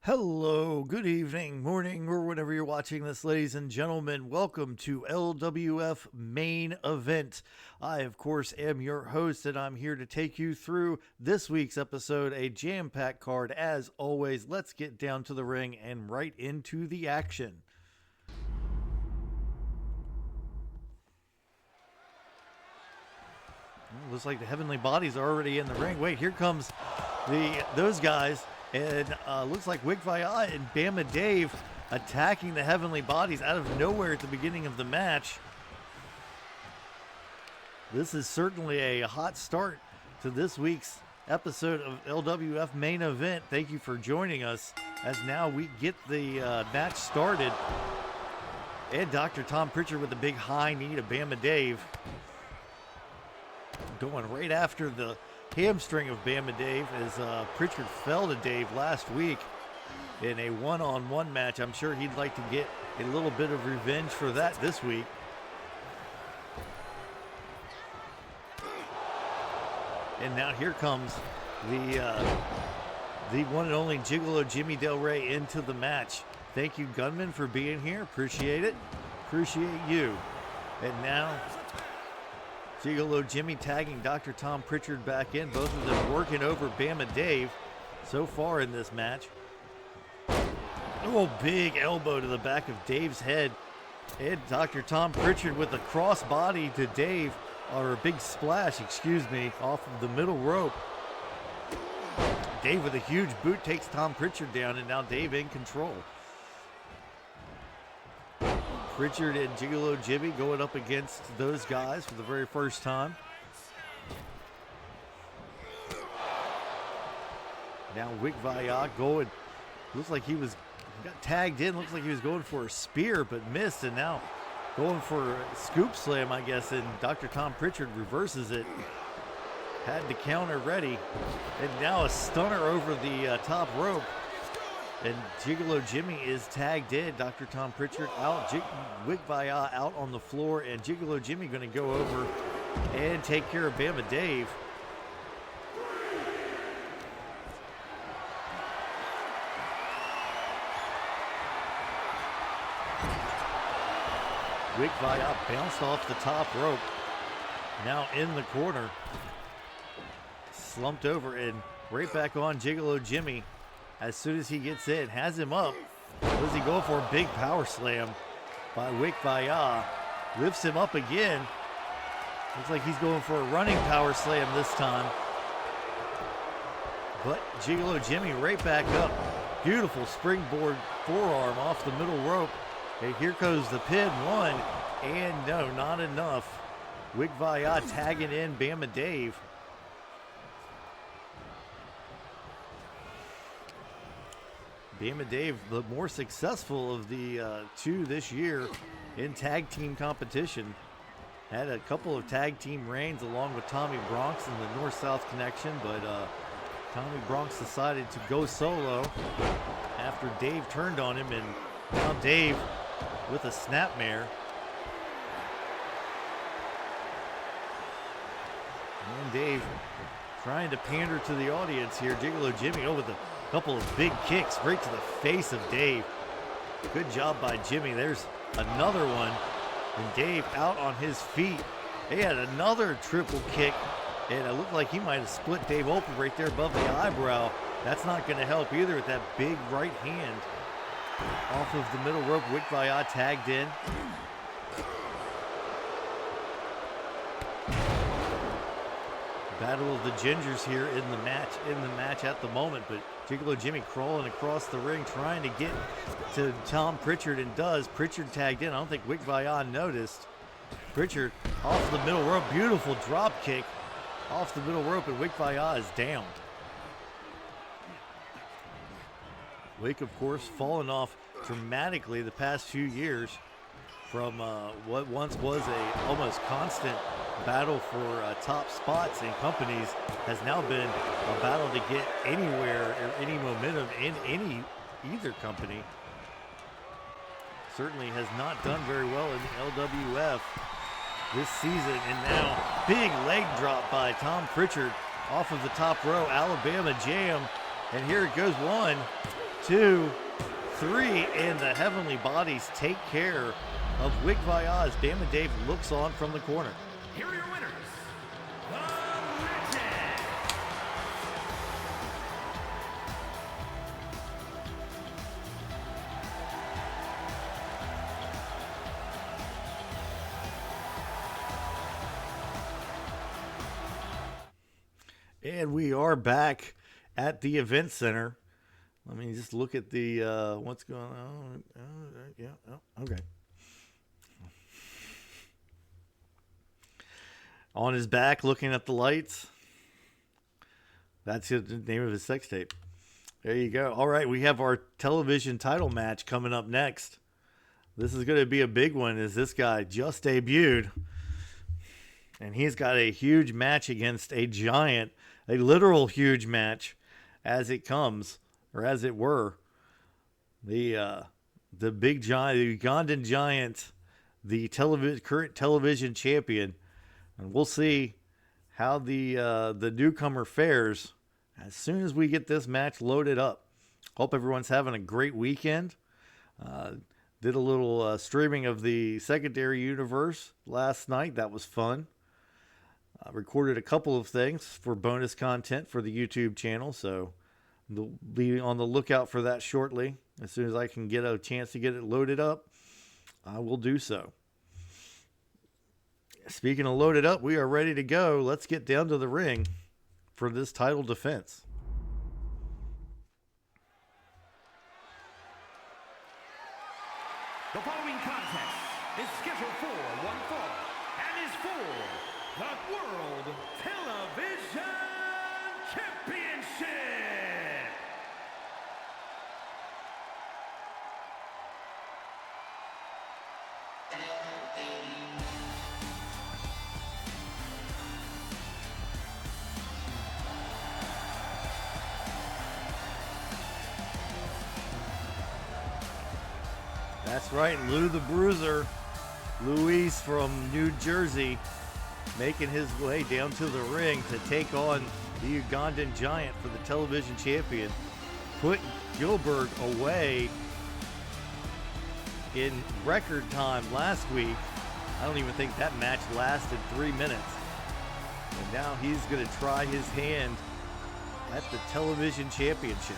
Hello, good evening, morning, or whenever you're watching this, ladies and gentlemen. Welcome to LWF Main Event. I, of course, am your host, and I'm here to take you through this week's episode, a jam-packed card. As always, let's get down to the ring and right into the action. Looks like the Heavenly Bodies are already in the ring. Wait, here comes those guys. And looks like Wick Vaya and Bama Dave attacking the Heavenly Bodies out of nowhere at the beginning of the match. This is certainly a hot start to this week's episode of LWF Main Event. Thank you for joining us as now we get the match started. And Dr. Tom Pritchard with a big high knee to Bama Dave. Going right after the hamstring of Bama Dave as Pritchard fell to Dave last week in a one-on-one match. I'm sure he'd like to get a little bit of revenge for that this week. And now here comes the one and only Gigolo Jimmy Del Rey into the match. Thank you, Gunman, for being here. Appreciate it. Appreciate you. And now Gigolo Jimmy tagging Dr. Tom Pritchard back in. Both of them working over Bama Dave so far in this match. Oh, big elbow to the back of Dave's head. And Dr. Tom Pritchard with a crossbody to Dave, or a big splash, excuse me, off of the middle rope. Dave with a huge boot takes Tom Pritchard down, and now Dave in control. Pritchard and Gigolo Jimmy going up against those guys for the very first time. Now Wick Vaya going, looks like he got tagged in, looks like he was going for a spear but missed, and now going for a scoop slam, I guess, and Dr. Tom Pritchard reverses it. Had the counter ready, and now a stunner over the top rope. And Gigolo Jimmy is tagged in. Dr. Tom Pritchard out, Wick Vaya out on the floor, and Gigolo Jimmy going to go over and take care of Bama Dave. Wick Vaya bounced off the top rope. Now in the corner. Slumped over and right back on Gigolo Jimmy. As soon as he gets in, has him up. What is he going for? A big power slam by Wick Vaya. Lifts him up again. Looks like he's going for a running power slam this time. But Gigolo Jimmy right back up. Beautiful springboard forearm off the middle rope. And here goes the pin. One. And no, not enough. Wick Vaya tagging in Bama Dave. Bama Dave, the more successful of the two this year in tag team competition. Had a couple of tag team reigns along with Tommy Bronx in the North-South connection, but Tommy Bronx decided to go solo after Dave turned on him, and now Dave with a snapmare. And Dave trying to pander to the audience here. Gigolo Jimmy with a couple of big kicks right to the face of Dave. Good job by Jimmy. There's another one. And Dave out on his feet. They had another triple kick. And it looked like he might have split Dave open right there above the eyebrow. That's not going to help either with that big right hand. Off of the middle rope, Wick Vaya tagged in. Battle of the Gingers here in the match at the moment, but Gigolo Jimmy crawling across the ring trying to get to Tom Pritchard, and does. Pritchard tagged in. I don't think Wick Vaya noticed. Pritchard off the middle rope, beautiful drop kick off the middle rope, and Wick Vaya is down. Wick, of course, fallen off dramatically the past few years from what once was a almost constant battle for top spots in companies, has now been a battle to get anywhere or any momentum in either company. Certainly has not done very well in the LWF this season, and now big leg drop by Tom Pritchard off of the top row, Alabama Jam, and here it goes. 1, 2, 3, and the Heavenly Bodies take care of Wick Viaz. Bam and Dave looks on from the corner. Here are your winners, the Legend. And we are back at the event center. Let me just look at the what's going on. Okay. On his back, looking at the lights. That's the name of his sex tape. There you go. All right, we have our television title match coming up next. This is going to be a big one, as this guy just debuted. And he's got a huge match against a giant, a literal huge match as it comes, or as it were. The big giant, the Ugandan giant, the current television champion. And we'll see how the newcomer fares as soon as we get this match loaded up. Hope everyone's having a great weekend. Did a little streaming of the secondary universe last night. That was fun. Recorded a couple of things for bonus content for the YouTube channel, so they'll be on the lookout for that shortly. As soon as I can get a chance to get it loaded up, I will do so. Speaking of loaded up, we are ready to go. Let's get down to the ring for this title defense. The following contest is scheduled for one fall and is for the World Television Championship. That's right, Lou the Bruiser, Luis from New Jersey, making his way down to the ring to take on the Ugandan giant for the television champion. Put Gilbert away in record time last week. I don't even think that match lasted 3 minutes. And now he's going to try his hand at the television championship.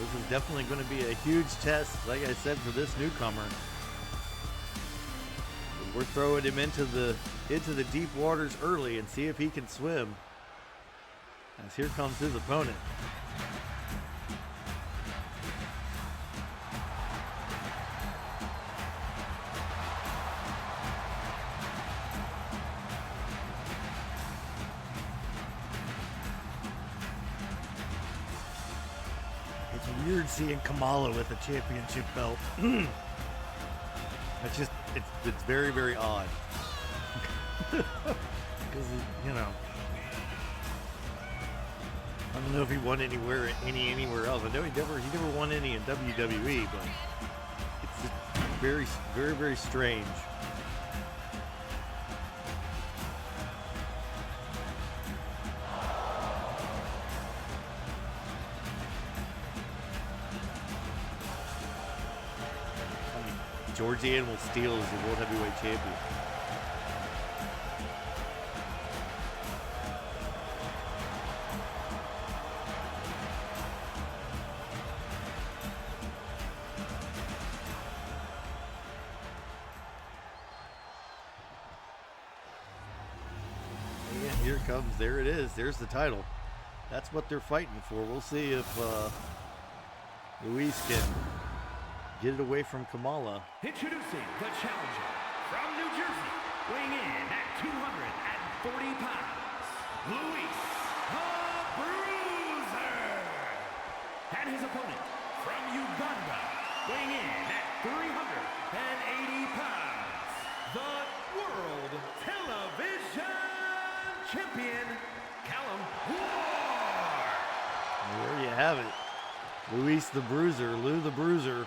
This is definitely going to be a huge test, like I said, for this newcomer. We're throwing him into the deep waters early and see if he can swim. As here comes his opponent. It's weird seeing Kamala with a championship belt. It's very, very odd. Because, you know, I don't know if he won anywhere else. I know he never won any in WWE, but it's just very, very, very strange. George the Animal Steel is the World Heavyweight Champion. And here comes, there it is. There's the title. That's what they're fighting for. We'll see if Luis can get it away from Kamala. Introducing the challenger from New Jersey, weighing in at 240 pounds, Luis the Bruiser. And his opponent from Uganda, weighing in at 380 pounds, the World Television Champion, Callum War. There you have it. Luis the Bruiser, Lou the Bruiser,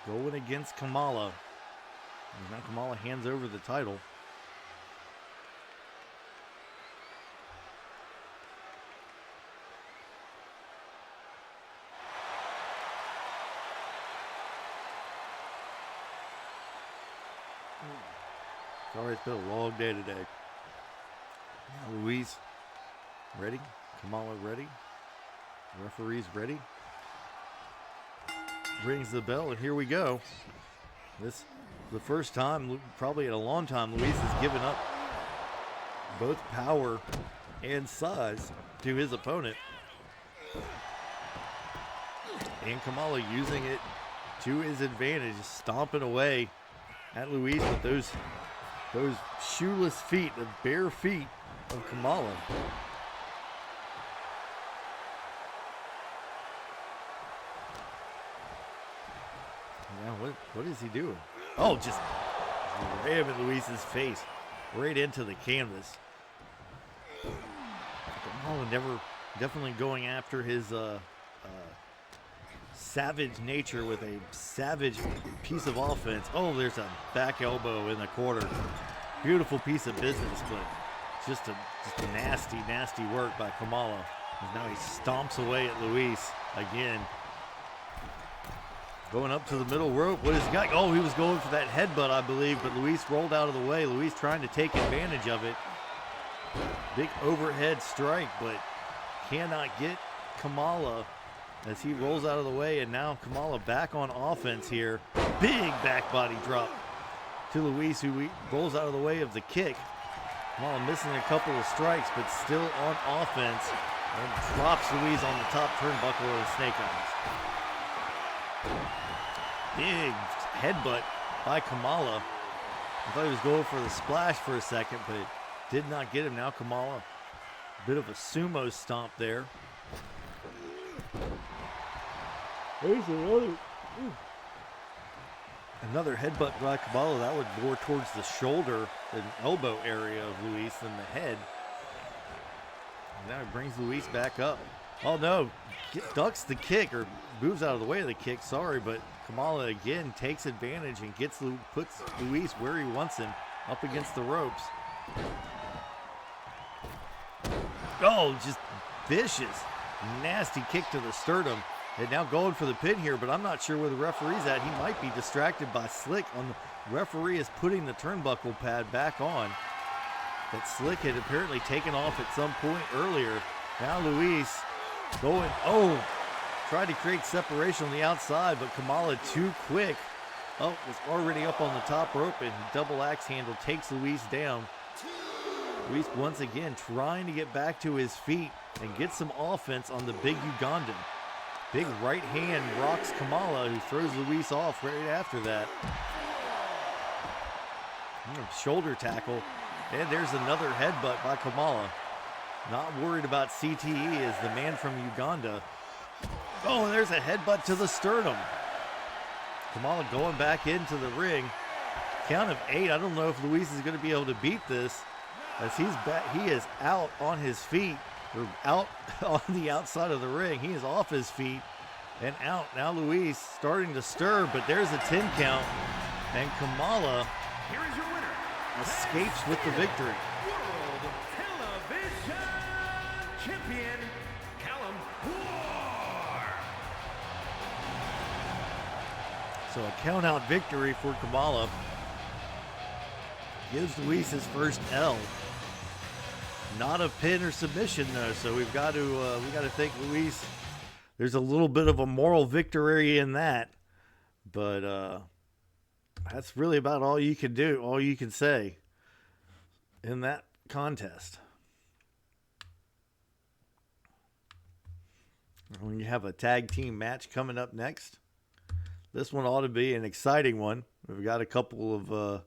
going against Kamala. And now Kamala hands over the title. Sorry, it's been a long day today. Now Luis ready. Kamala ready. Referee's ready. Rings the bell, and here we go. This the first time, probably in a long time, Luis has given up both power and size to his opponent. And Kamala using it to his advantage, stomping away at Luis with those shoeless feet, the bare feet of Kamala. Now, what is he doing? Oh, just ramming Luis's face right into the canvas. Kamala definitely going after his savage nature with a savage piece of offense. Oh, there's a back elbow in the corner. Beautiful piece of business, but just nasty, nasty work by Kamala. And now he stomps away at Luis again. Going up to the middle rope. What has he got? Oh, he was going for that headbutt, I believe, but Luis rolled out of the way. Luis trying to take advantage of it. Big overhead strike, but cannot get Kamala as he rolls out of the way, and now Kamala back on offense here. Big back body drop to Luis, who rolls out of the way of the kick. Kamala missing a couple of strikes, but still on offense, and drops Luis on the top turnbuckle of the Snake Eyes. Big headbutt by Kamala. I thought he was going for the splash for a second, but it did not get him. Now Kamala, a bit of a sumo stomp there. There's another headbutt by Kamala. That would more towards the shoulder and elbow area of Luis than the head. And now he brings Luis back up. Oh no, ducks the kick, or moves out of the way of the kick, sorry, but Kamala again takes advantage and puts Luis where he wants him, up against the ropes. Oh, just vicious, nasty kick to the sternum. And now going for the pin here, but I'm not sure where the referee's at. He might be distracted by Slick. The referee is putting the turnbuckle pad back on that Slick had apparently taken off at some point earlier. Now Luis going, tried to create separation on the outside, but Kamala too quick. Oh, was already up on the top rope, and double axe handle takes Luis down. Luis once again trying to get back to his feet and get some offense on the big Ugandan. Big right hand rocks Kamala, who throws Luis off right after that. Shoulder tackle, and there's another headbutt by Kamala. Not worried about CTE as the man from Uganda. Oh, and there's a headbutt to the sternum. Kamala going back into the ring. Count of 8. I don't know if Luis is going to be able to beat this, as he's back. He is out on his feet, or out on the outside of the ring. He is off his feet and out. Now Luis starting to stir, but there's a 10 count, and Kamala Here is your winner, escapes with the victory. World Television Champion, Callum War. So a count-out victory for Kamala gives Luis his first L. Not a pin or submission though, so we got to thank Luis. There's a little bit of a moral victory in that, but that's really about all you can do, all you can say in that contest. When you have a tag team match coming up next, this one ought to be an exciting one. We've got a couple of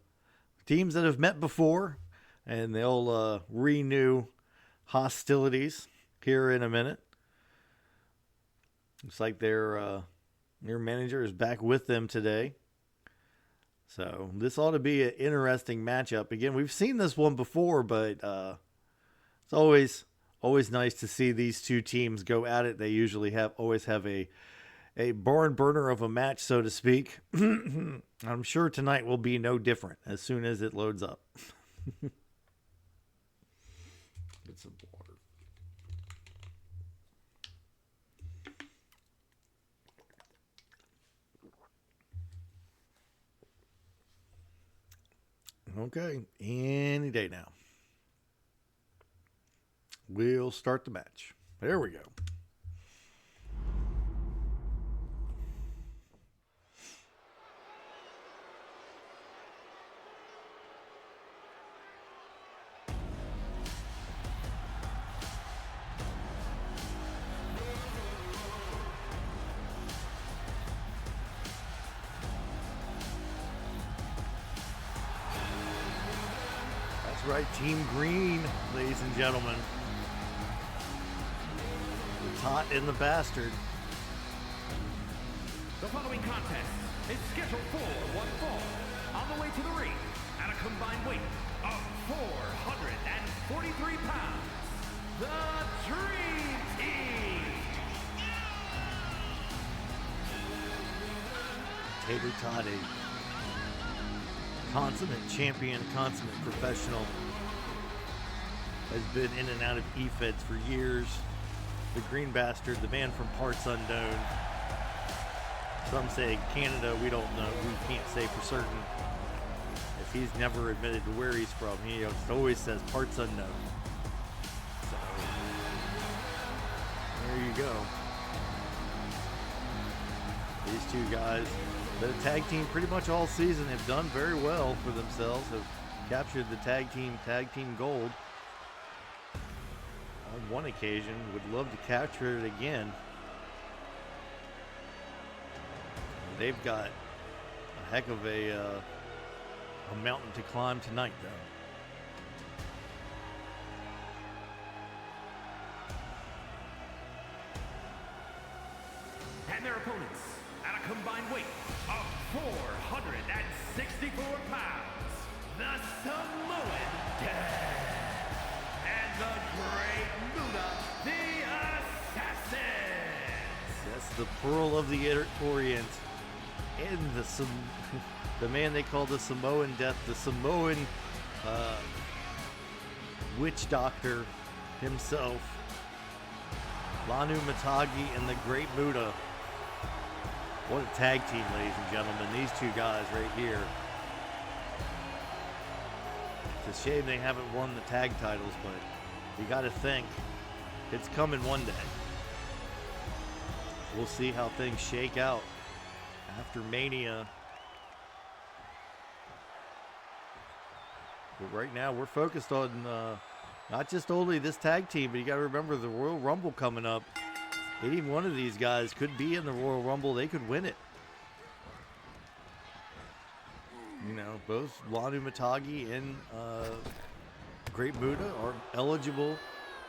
teams that have met before, and they'll renew hostilities here in a minute. Looks like their manager is back with them today. So this ought to be an interesting matchup. Again, we've seen this one before, but it's always nice to see these two teams go at it. They usually always have a a barn burner of a match, so to speak. I'm sure tonight will be no different as soon as it loads up. Get some water. Okay, any day now. We'll start the match. There we go. That's right, Team Green, ladies and gentlemen. The Tot and the Bastard. The following contest is scheduled for one fall. On the way to the ring, at a combined weight of 443 pounds, the Dream Team. Tater Tot, a consummate champion, consummate professional, has been in and out of E-Feds for years. The Green Bastard, the man from parts unknown. Some say Canada, we don't know, we can't say for certain, as he's never admitted to where he's from. He always says parts unknown. So, there you go. These two guys, the tag team pretty much all season, have done very well for themselves, have captured the tag team gold on one occasion. Would love to capture it again. They've got a heck of a mountain to climb tonight, though. And their opponents, at a combined weight of 464 pounds, the Samoan Death and the Great Muta, the Assassins. That's the Pearl of the Orient, and the man they call the Samoan Death, the Samoan witch doctor himself, Lanu Matagi and the Great Muta. What a tag team, ladies and gentlemen. These two guys right here. It's a shame they haven't won the tag titles, but you got to think it's coming one day. We'll see how things shake out after Mania. But right now we're focused on not just only this tag team, but you got to remember the Royal Rumble coming up. Any one of these guys could be in the Royal Rumble. They could win it. You know, both Lanu Matagi and Great Muta are eligible.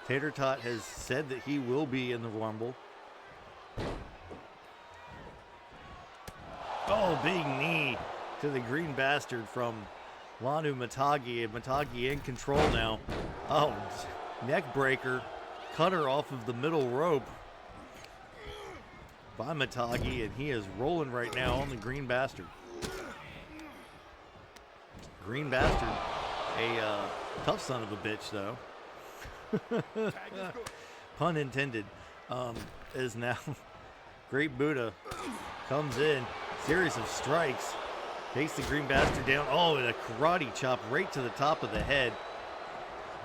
Tater Tot has said that he will be in the Rumble. Oh, big knee to the Green Bastard from Lanu Matagi. And Matagi in control now. Oh, neck breaker. Cutter off of the middle rope by Matagi, and he is rolling right now on the Green Bastard. Green Bastard, a tough son of a bitch, though. Pun intended. Is now Great Buddha comes in, series of strikes, takes the Green Bastard down. Oh, and a karate chop right to the top of the head.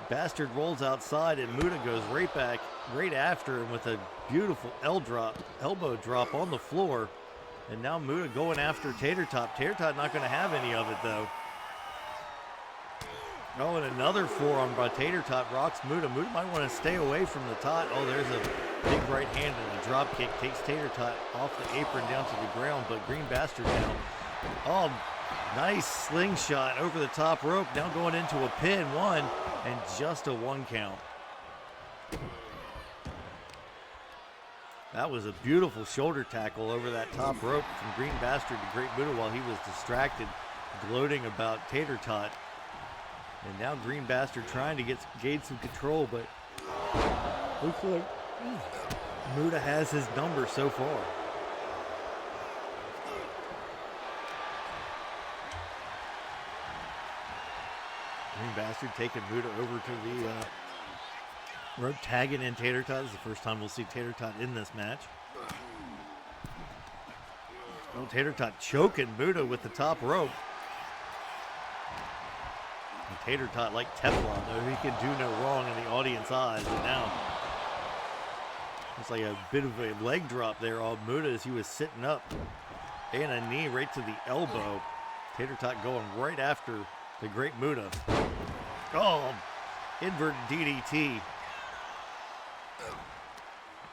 Bastard rolls outside, and Muta goes right back, right after him with a beautiful elbow drop on the floor. And now Muta going after Tater Tot. Tater Tot not going to have any of it, though. Oh, and another forearm by Tater Tot rocks Muta. Muta might want to stay away from the Tot. Oh, there's a big right hand and a drop kick. Takes Tater Tot off the apron down to the ground, but Green Bastard now. Oh, nice slingshot over the top rope. Now going into a pin, one, and just a one count. That was a beautiful shoulder tackle over that top rope from Green Bastard to Great Buddha while he was distracted, gloating about Tater Tot. And now Green Bastard trying to gain some control, but looks like Muta has his number so far. Green Bastard taking Muta over to the rope, tagging in Tater Tot. This is the first time we'll see Tater Tot in this match. Oh, Tater Tot choking Muta with the top rope. And Tater Tot, like Teflon, though, he can do no wrong in the audience eyes. And now it's like a bit of a leg drop there on Muta as he was sitting up. And a knee right to the elbow. Tater Tot going right after the great Muta. Oh, inverted DDT.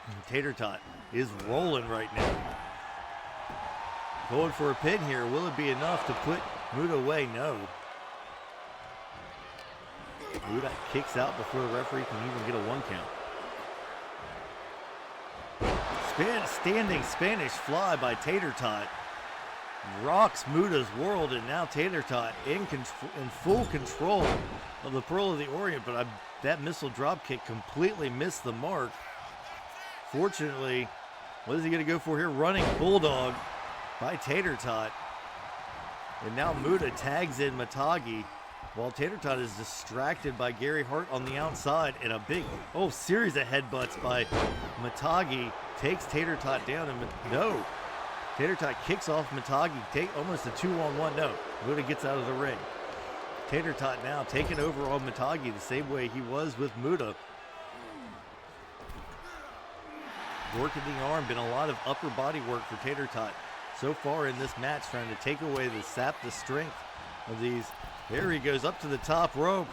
And Tater Tot is rolling right now. Going for a pin here. Will it be enough to put Muta away? No. Muta kicks out before the referee can even get a 1 count. Standing Spanish fly by Tater Tot. Rocks Muta's world, and now Tater Tot in full control of the Pearl of the Orient, but that missile drop kick completely missed the mark. Fortunately, what is he going to go for here? Running Bulldog by Tater Tot. And now Muta tags in Matagi while Tater Tot is distracted by Gary Hart on the outside, and a big, series of headbutts by Matagi takes Tater Tot down, and no. Tater Tot kicks off Matagi, almost a 2-on-1. No, Muta gets out of the ring. Tater Tot now taking over on Matagi the same way he was with Muta. Working the arm, been a lot of upper body work for Tater Tot so far in this match, trying to take away the strength of these. There he goes up to the top rope,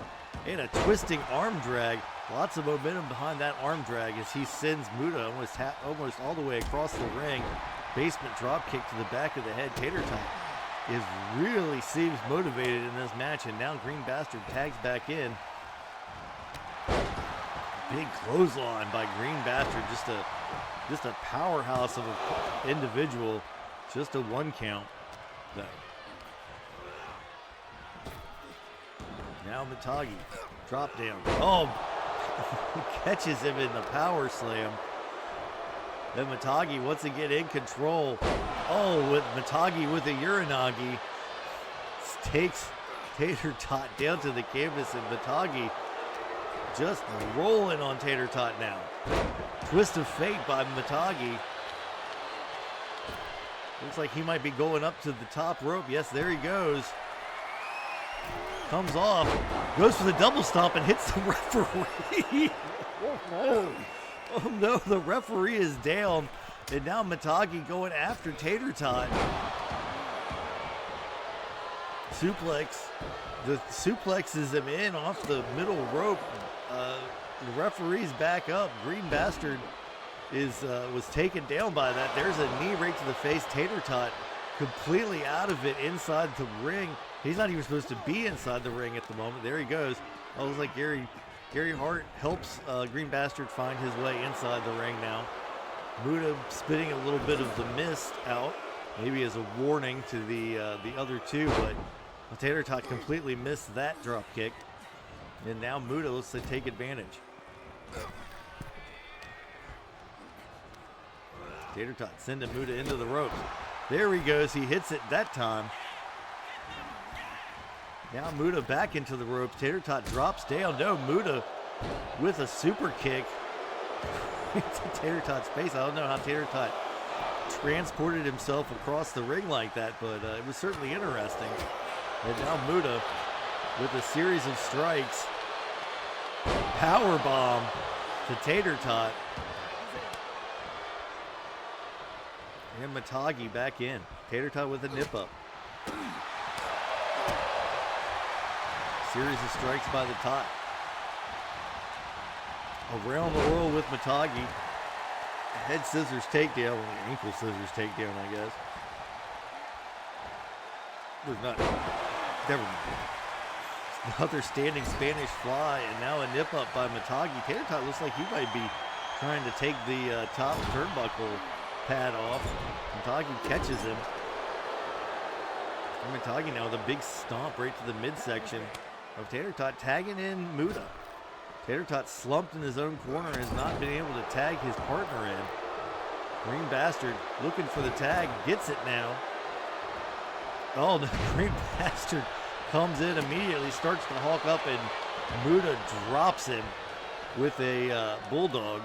and a twisting arm drag. Lots of momentum behind that arm drag as he sends Muta almost all the way across the ring. Basement drop kick to the back of the head. Tater Tot really seems motivated in this match, and now Green Bastard tags back in. Big clothesline by Green Bastard, just a powerhouse of an individual. Just a 1 count. Now Matagi, drop down. He catches him in the power slam. Then Matagi once again in control. With Matagi with a Uranagi. Takes Tater Tot down to the canvas, and Matagi just rolling on Tater Tot now. Twist of fate by Matagi. Looks like he might be going up to the top rope. Yes, there he goes. Comes off, goes for the double stomp and hits the referee. Oh no, the referee is down. And now Matagi going after Tater Tot. The suplexes him in off the middle rope. The referee's back up. Green Bastard was taken down by that. There's a knee right to the face. Tater Tot completely out of it inside the ring. He's not even supposed to be inside the ring at the moment. There he goes. It looks like Gary Hart helps Green Bastard find his way inside the ring now. Muta spitting a little bit of the mist out, maybe as a warning to the other two, but Tater Tot completely missed that drop kick. And now Muta looks to take advantage. Tater Tot sending Muta into the ropes. There he goes. He hits it that time. Now Muta back into the ropes. Tater Tot drops down. No, Muta with a super kick into Tater Tot's face. I don't know how Tater Tot transported himself across the ring like that, but it was certainly interesting. And now Muta with a series of strikes. Power bomb to Tater Tot. And Matagi back in. Tater Tot with a nip up. Series of strikes by the Tot. Around the world with Matagi. Head scissors takedown, ankle scissors takedown, I guess. There's not. Never mind. Another standing Spanish fly, and now a nip up by Matagi. Tater Tot looks like he might be trying to take the top turnbuckle pad off. Matagi catches him. And Matagi now with a big stomp right to the midsection of Tater Tot, tagging in Muta. Tater Tot slumped in his own corner and has not been able to tag his partner in. Green Bastard looking for the tag, gets it now. Oh, no, Green Bastard comes in immediately, starts to hulk up, and Muta drops him with a bulldog.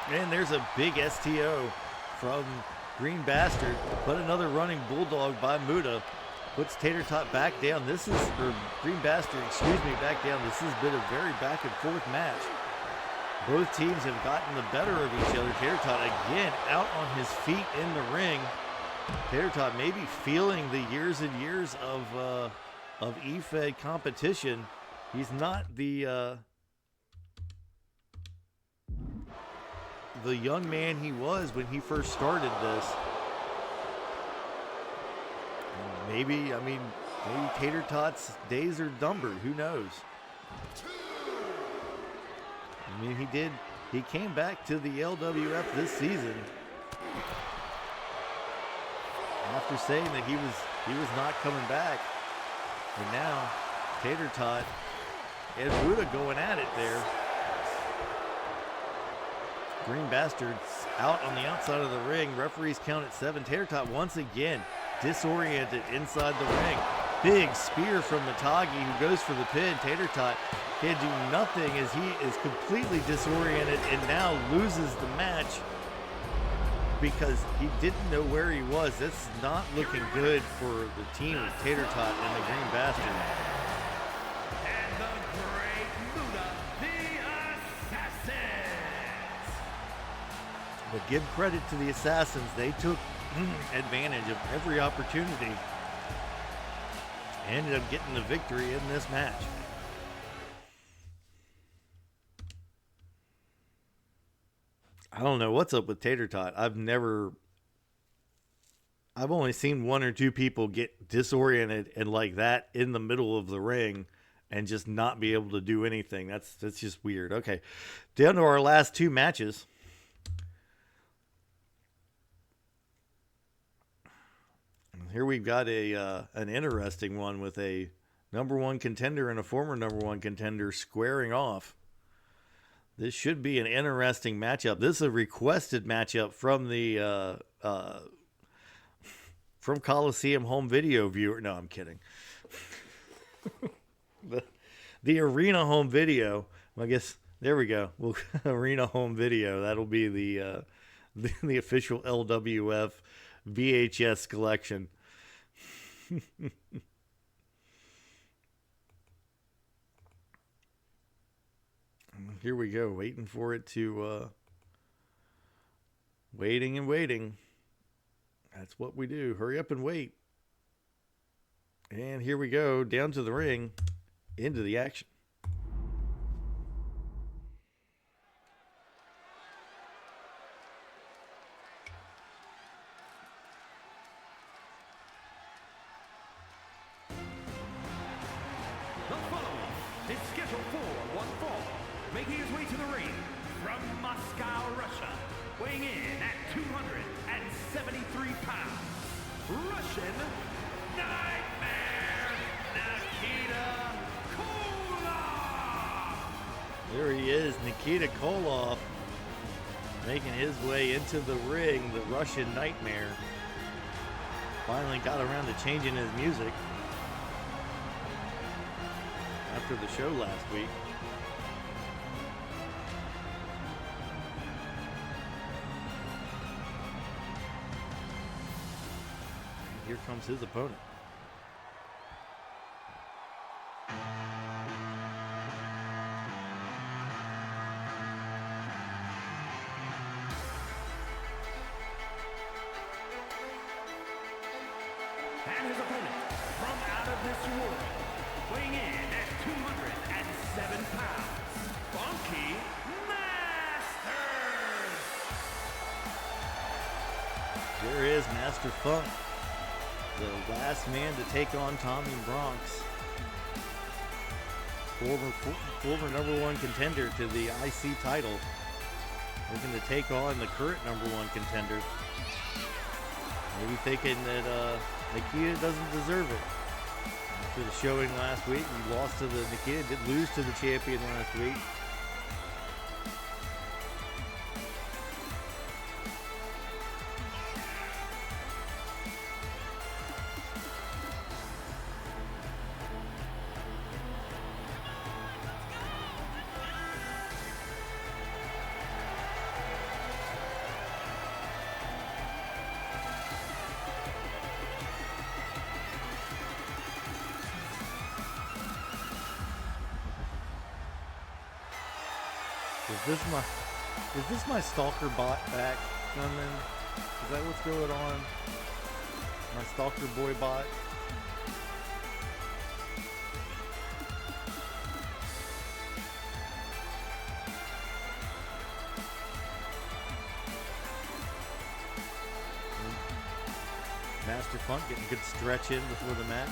And there's a big STO from Green Bastard, but another running bulldog by Muta puts Tater Tot back down. This is, or Green Bastard, excuse me, back down. This has been a very back and forth match. Both teams have gotten the better of each other. Tater Tot again out on his feet in the ring. Tater Tot maybe feeling the years and years of E-Fed competition. He's not the young man he was when he first started this. Maybe Tater Tot's days are numbered. Who knows? I mean, he came back to the LWF this season after saying that he was not coming back. And now Tater Tot and Muta going at it there. Green Bastard out on the outside of the ring. Referees count at 7. Tater Tot once again disoriented inside the ring. Big spear from Matagi, who goes for the pin. Tater Tot can do nothing as he is completely disoriented and now loses the match because he didn't know where he was. That's not looking good for the team of Tater Tot and the Green Bastard. And the great Muta, the Assassins. But give credit to the Assassins. They took advantage of every opportunity. Ended up getting the victory in this match. I don't know what's up with Tater Tot. I've only seen one or two people get disoriented and like that in the middle of the ring and just not be able to do anything. That's just weird. Okay, down to our last two matches. Here we've got an interesting one with a number one contender and a former number one contender squaring off. This should be an interesting matchup. This is a requested matchup from the from Coliseum home video viewer. No, I'm kidding. the Arena home video. I guess there we go. Arena home video. That'll be the official LWF VHS collection. Here we go, waiting for it to waiting and waiting. That's what we do. Hurry up and wait. And here we go, down to the ring, into the action. The following is scheduled for one fall, making his way to the ring from Moscow, Russia, weighing in at 273 pounds, Russian Nightmare, Nikita Koloff. There he is, Nikita Koloff, making his way into the ring, the Russian Nightmare. Finally got around to changing his music after the show last week. And here comes his opponent. And his opponent from out of this world, weighing in at 207 pounds, Funky Masters. There is Mastafunk, the last man to take on Tommy Bronx. Former number one contender to the IC title. Looking to take on the current number one contender. Maybe thinking that Nikita doesn't deserve it. After the showing last week, he lost to the Nikita, did lose to the champion last week. Is this my stalker bot back coming? Is that what's going on? My stalker boy bot? Mastafunk getting a good stretch in before the match.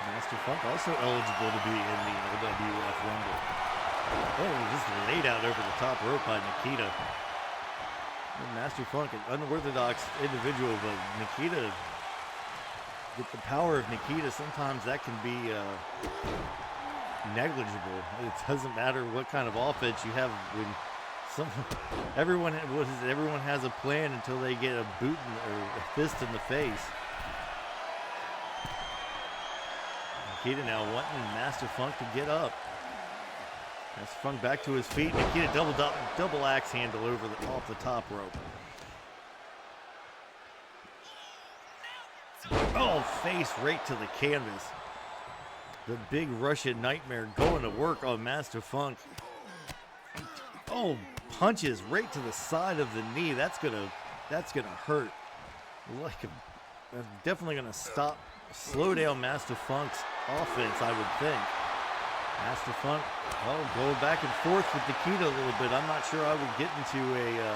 Mastafunk also eligible to be in the LWF Rumble. Oh, just laid out over the top rope by Nikita. Mastafunk, an unorthodox individual, but Nikita, with the power of Nikita, sometimes that can be negligible. It doesn't matter what kind of offense you have when everyone has a plan until they get a boot or a fist in the face. Nikita now wanting Mastafunk to get up. Mastafunk back to his feet. Nikita double axe handle off the top rope. Oh, face right to the canvas. The big Russian nightmare going to work on Mastafunk. Oh, punches right to the side of the knee. That's gonna hurt. Definitely gonna slow down Mastafunk's offense, I would think. Mastafunk, going back and forth with Nikita a little bit. I'm not sure I would get into a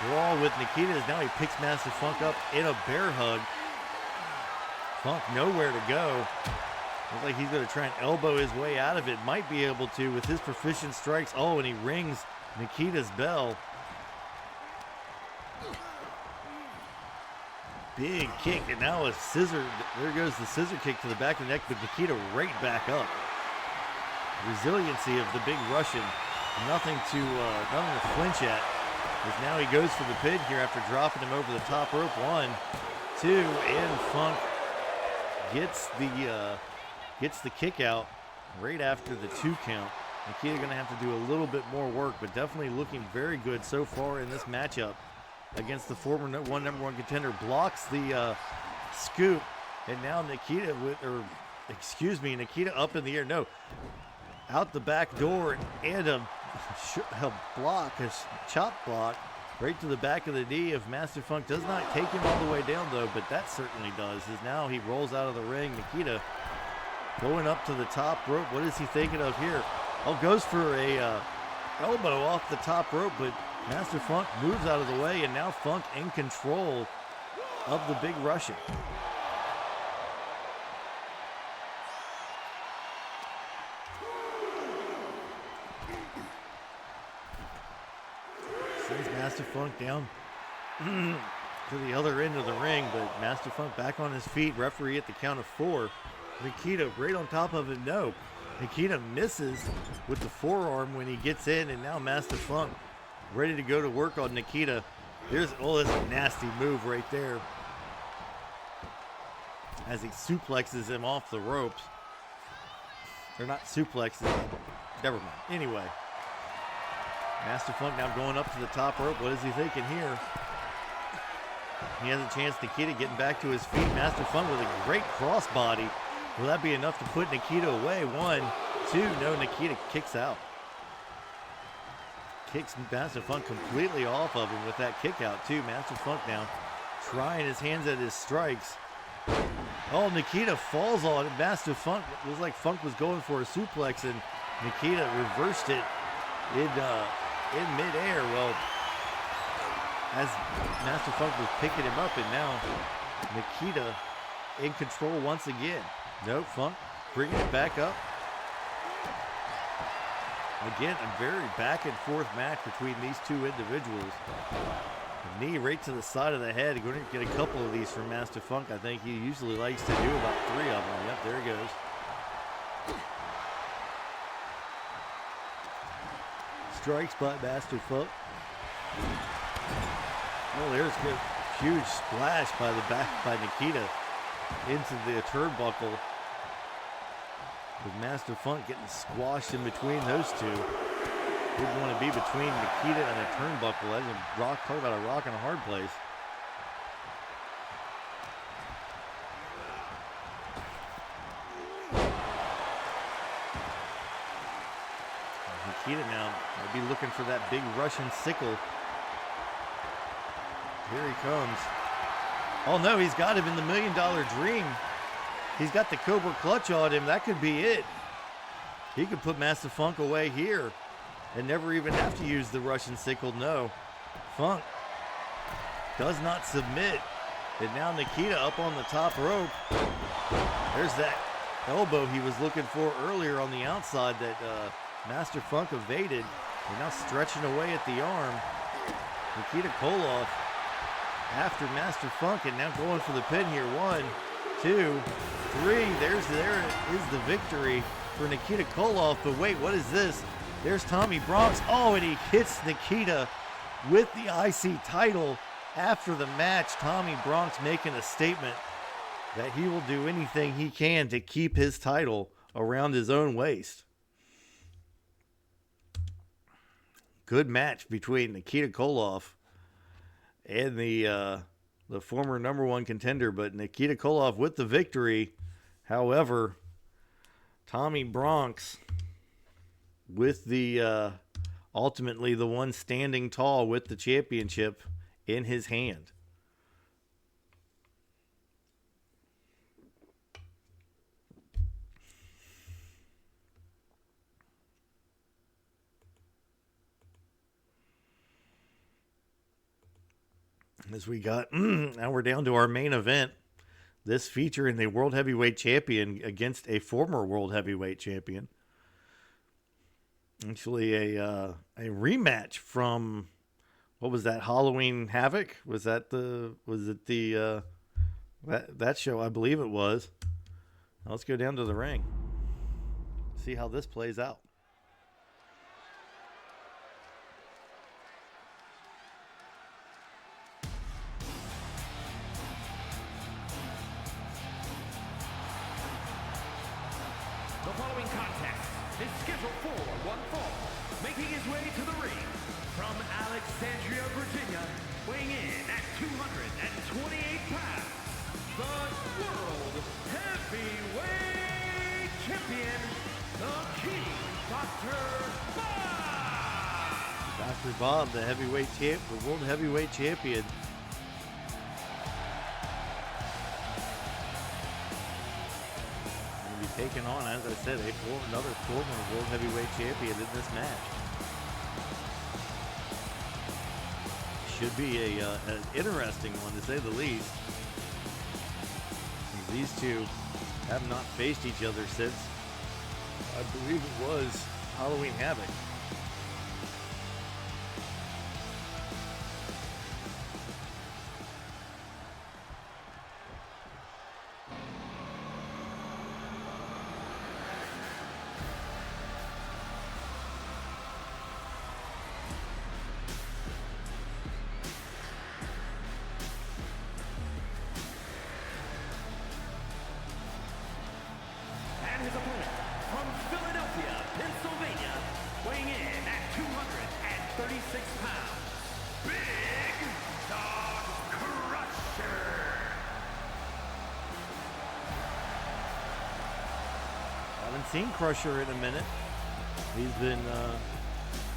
brawl with Nikita. Now he picks Mastafunk up in a bear hug. Funk nowhere to go. Looks like he's going to try and elbow his way out of it. Might be able to with his proficient strikes. Oh, and he rings Nikita's bell. Big kick, and now a scissor. There goes the scissor kick to the back of the neck, but Nikita right back up. Resiliency of the big Russian. Nothing to flinch at. As now he goes for the pin here after dropping him over the top rope. 1, 2, and Funk gets the kick out right after the 2 count. Nikita going to have to do a little bit more work, but definitely looking very good so far in this matchup against the former number one contender. Blocks the scoop, and now Nikita Nikita up in the air. No, out the back door, and a chop block right to the back of the knee of Mastafunk. Does not take him all the way down though, but that certainly does. As now he rolls out of the ring. Nikita going up to the top rope. What is he thinking of here? Oh, goes for a elbow off the top rope, but Mastafunk moves out of the way, and now Funk in control of the big Russian. Sends Mastafunk down to the other end of the ring, but Mastafunk back on his feet. Referee at the count of 4. Nikita right on top of it. No, Nikita misses with the forearm when he gets in, and now Mastafunk ready to go to work on Nikita. That's a nasty move right there as he suplexes him off the ropes. They're not suplexes. Never mind. Anyway, Mastafunk now going up to the top rope. What is he thinking here? He has a chance. Nikita getting back to his feet. Mastafunk with a great crossbody. Will that be enough to put Nikita away? 1, 2. No, Nikita kicks out. Kicks Mastafunk completely off of him with that kick out too. Mastafunk now trying his hands at his strikes. Oh, Nikita falls on it. Mastafunk, it was like Funk was going for a suplex, and Nikita reversed it in midair. Well, as Mastafunk was picking him up, and now Nikita in control once again. Nope, Funk bringing it back up. Again, a very back and forth match between these two individuals. A knee right to the side of the head. Going to get a couple of these from Mastafunk. I think he usually likes to do about 3 of them. Yep, there he goes. Strikes by Mastafunk. Oh, there's a huge splash by the back by Nikita into the turnbuckle. With Mastafunk getting squashed in between those two. Didn't want to be between Nikita and a turnbuckle. That's a rock, talk about a rock and a hard place. Nikita now. I'll be looking for that big Russian sickle. Here he comes. Oh no, he's got him in the $1 Million Dream. He's got the Cobra Clutch on him. That could be it. He could put Mastafunk away here and never even have to use the Russian sickle. No. Funk does not submit. And now Nikita up on the top rope. There's that elbow he was looking for earlier on the outside that Mastafunk evaded. And now stretching away at the arm. Nikita Koloff after Mastafunk and now going for the pin here. 1, 2, 3. There is the victory for Nikita Koloff. But wait, what is this? There's Tommy Bronx. Oh, and he hits Nikita with the IC title. After the match, Tommy Bronx making a statement that he will do anything he can to keep his title around his own waist. Good match between Nikita Koloff and the former #1 contender, but Nikita Koloff with the victory. However, Tommy Bronx with the ultimately the one standing tall with the championship in his hand. As we got, now we're down to our main event. This featuring the World Heavyweight Champion against a former World Heavyweight Champion. Actually, a rematch from, what was that, Halloween Havoc? Was it the that show? I believe it was. Now let's go down to the ring. See how this plays out. The following contest is scheduled for one fall. Making his way to the ring from Alexandria, Virginia, weighing in at 228 pounds, the World Heavyweight Champion, the King, Dr. Bob! Dr. Bob, the World Heavyweight Champion. Taking on, as I said, another former World Heavyweight Champion in this match. Should be an interesting one, to say the least. These two have not faced each other since, I believe it was Halloween Havoc. His opponent from Philadelphia, Pennsylvania, weighing in at 236 pounds, Big Dog Crusher. Haven't seen Crusher in a minute. He's been,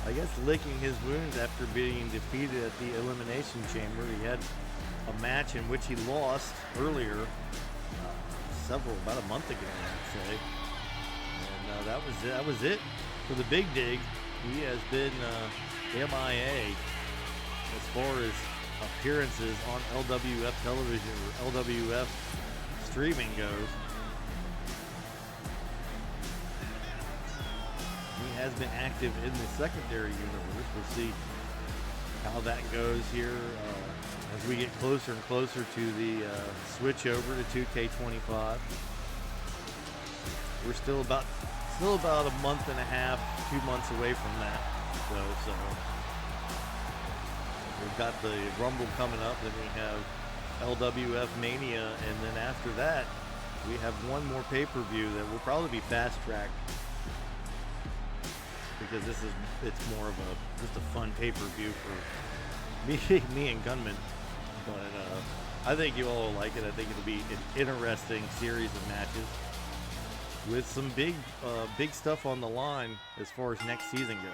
I guess, licking his wounds after being defeated at the Elimination Chamber. He had a match in which he lost earlier, about a month ago, I'd say. And that was it for the Big Dig. He has been MIA as far as appearances on LWF television or LWF streaming goes. He has been active in the secondary universe. We'll see how that goes here as we get closer and closer to the switch over to 2K25. We're still about a month and a half, 2 months away from that. So we've got the Rumble coming up, then we have LWF Mania, and then after that, we have one more pay-per-view that will probably be fast-tracked because it's more of just a fun pay-per-view for me and Gunman. But I think you all will like it. I think it'll be an interesting series of matches. with some big stuff on the line as far as next season goes.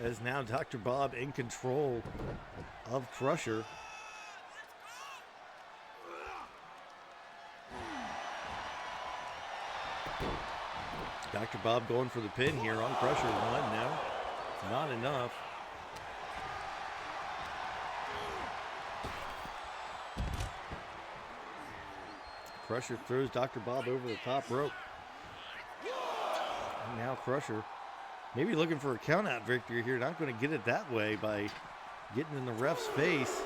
As now Dr. Bob in control of Crusher. Dr. Bob going for the pin here on Crusher. One, no, not enough. Crusher throws Dr. Bob over the top rope. And now Crusher maybe looking for a count-out victory here. Not going to get it that way by getting in the ref's face.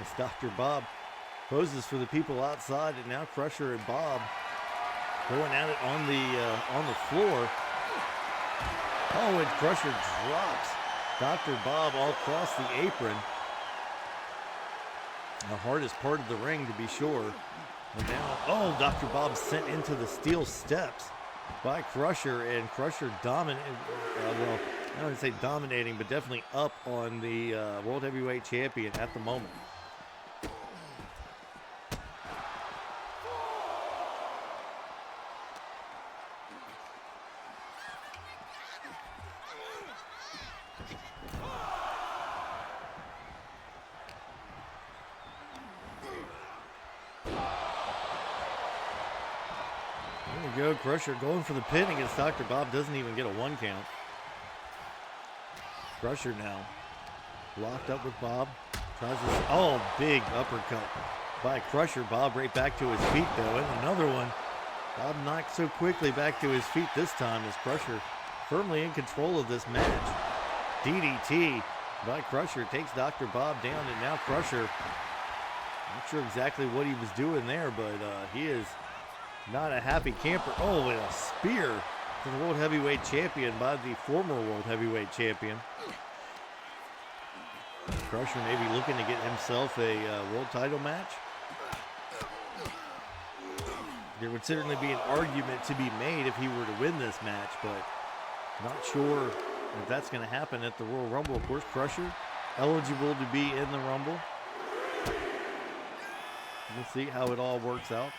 As Dr. Bob poses for the people outside, and now Crusher and Bob going at it on the floor. Oh, and Crusher drops Dr. Bob all across the apron. The hardest part of the ring, to be sure. And now, oh, Dr. Bob sent into the steel steps by Crusher, and Crusher dominating, well, I don't want to say dominating, but definitely up on the World Heavyweight Champion at the moment. Go, Crusher going for the pin against Dr. Bob, doesn't even get a 1 count. Crusher now locked up with Bob, tries to, oh, big uppercut by Crusher. Bob right back to his feet though, and another one. Bob not so quickly back to his feet this time as Crusher firmly in control of this match. DDT by Crusher takes Dr. Bob down, and now Crusher, not sure exactly what he was doing there, but he is not a happy camper. Oh, and a spear to the World Heavyweight Champion by the former World Heavyweight Champion. Crusher maybe looking to get himself a world title match. There would certainly be an argument to be made if he were to win this match, but not sure if that's going to happen at the Royal Rumble. Of course, Crusher eligible to be in the Rumble. We'll see how it all works out.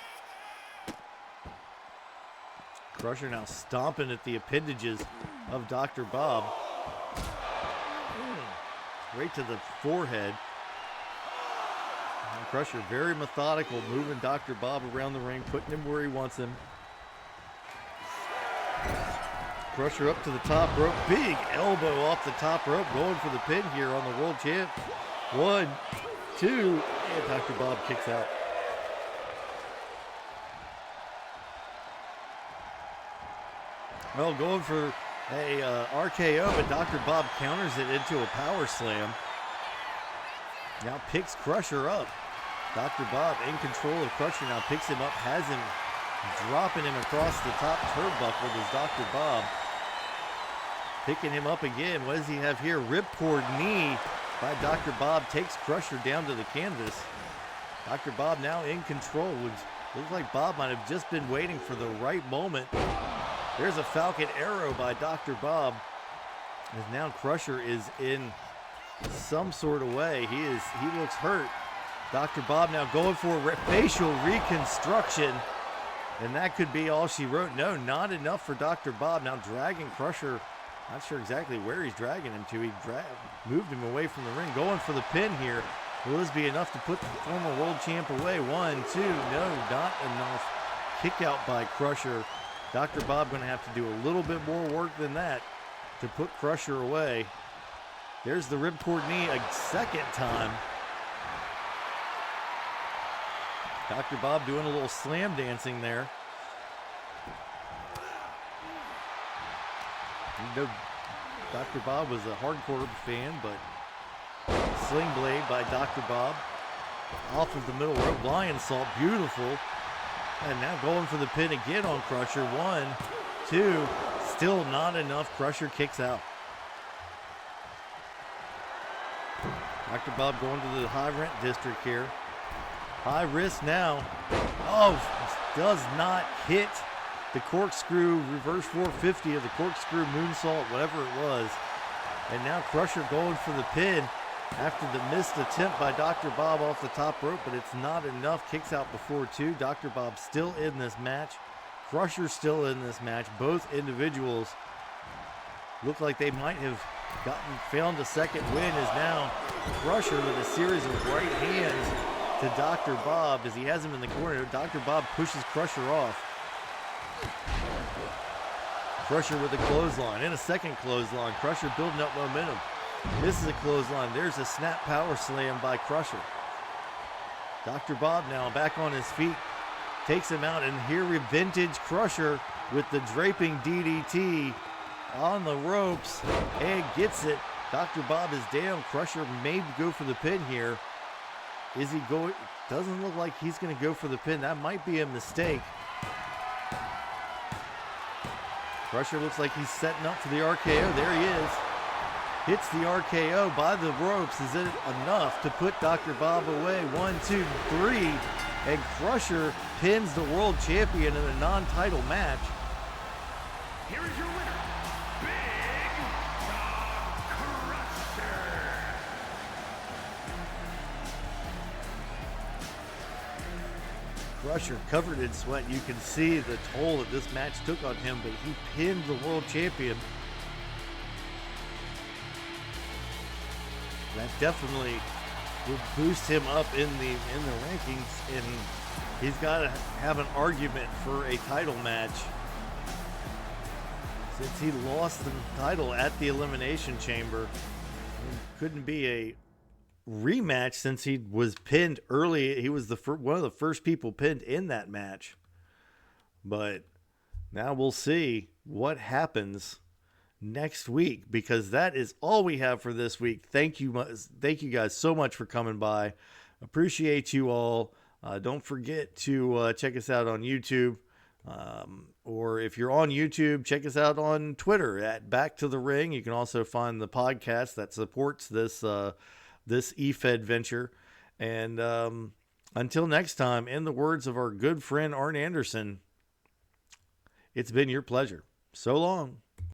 Crusher now stomping at the appendages of Dr. Bob. Right to the forehead. And Crusher very methodical, moving Dr. Bob around the ring, putting him where he wants him. Crusher up to the top rope. Big elbow off the top rope, going for the pin here on the world champ. 1, 2, and Dr. Bob kicks out. Well, going for a RKO, but Dr. Bob counters it into a power slam. Now picks Crusher up. Dr. Bob in control of Crusher now, picks him up, has him dropping him across the top turnbuckle. Does Dr. Bob picking him up again? What does he have here? Ripcord knee by Dr. Bob takes Crusher down to the canvas. Dr. Bob now in control. Looks like Bob might have just been waiting for the right moment. There's a Falcon Arrow by Dr. Bob. As now Crusher is in some sort of way. He looks hurt. Dr. Bob now going for facial reconstruction. And that could be all she wrote. No, not enough for Dr. Bob. Now dragging Crusher. Not sure exactly where he's dragging him to. He moved him away from the ring. Going for the pin here. Will this be enough to put the former world champ away? 1, 2, no, not enough. Kick out by Crusher. Dr. Bob going to have to do a little bit more work than that to put Crusher away. There's the ripcord knee a second time. Dr. Bob doing a little slam dancing there. You know, Dr. Bob was a hardcore fan, but Sling Blade by Dr. Bob. off of the middle rope. Lion salt, beautiful. And now going for the pin again on Crusher. 1, 2, still not enough. Crusher kicks out. Dr. Bob going to the high rent district here. High risk now. Oh, does not hit the corkscrew reverse 450 of the corkscrew moonsault, whatever it was. And now Crusher going for the pin after the missed attempt by Dr. Bob off the top rope, but it's not enough. Kicks out before 2. Dr. Bob still in this match. Crusher still in this match. Both individuals look like they might have found a second win, as now Crusher with a series of right hands to Dr. Bob as he has him in the corner. Dr. Bob pushes Crusher off. Crusher with a clothesline and a second clothesline. Crusher building up momentum. This is a clothesline. There's a snap power slam by Crusher. Dr. Bob now back on his feet. Takes him out, and here we vintage Crusher with the draping DDT on the ropes and gets it. Dr. Bob is down. Crusher may go for the pin here. Is he going? Doesn't look like he's going to go for the pin. That might be a mistake. Crusher looks like he's setting up for the RKO. There he is. Hits the RKO by the ropes. Is it enough to put Dr. Bob away? 1, 2, 3. And Crusher pins the world champion in a non-title match. Here is your winner, Big Dog Crusher. Crusher covered in sweat. You can see the toll that this match took on him, but he pinned the world champion. That definitely will boost him up in the rankings, and he's got to have an argument for a title match since he lost the title at the Elimination Chamber. It couldn't be a rematch since he was pinned early. He was one of the first people pinned in that match. But now we'll see what happens next week, because that is all we have for this week. Thank you guys so much for coming by. Appreciate you all. Don't forget to check us out on YouTube, or if you're on YouTube, check us out on Twitter at Back to the Ring. You can also find the podcast that supports this EFED venture. And until next time, in the words of our good friend Arn Anderson, it's been your pleasure. So long.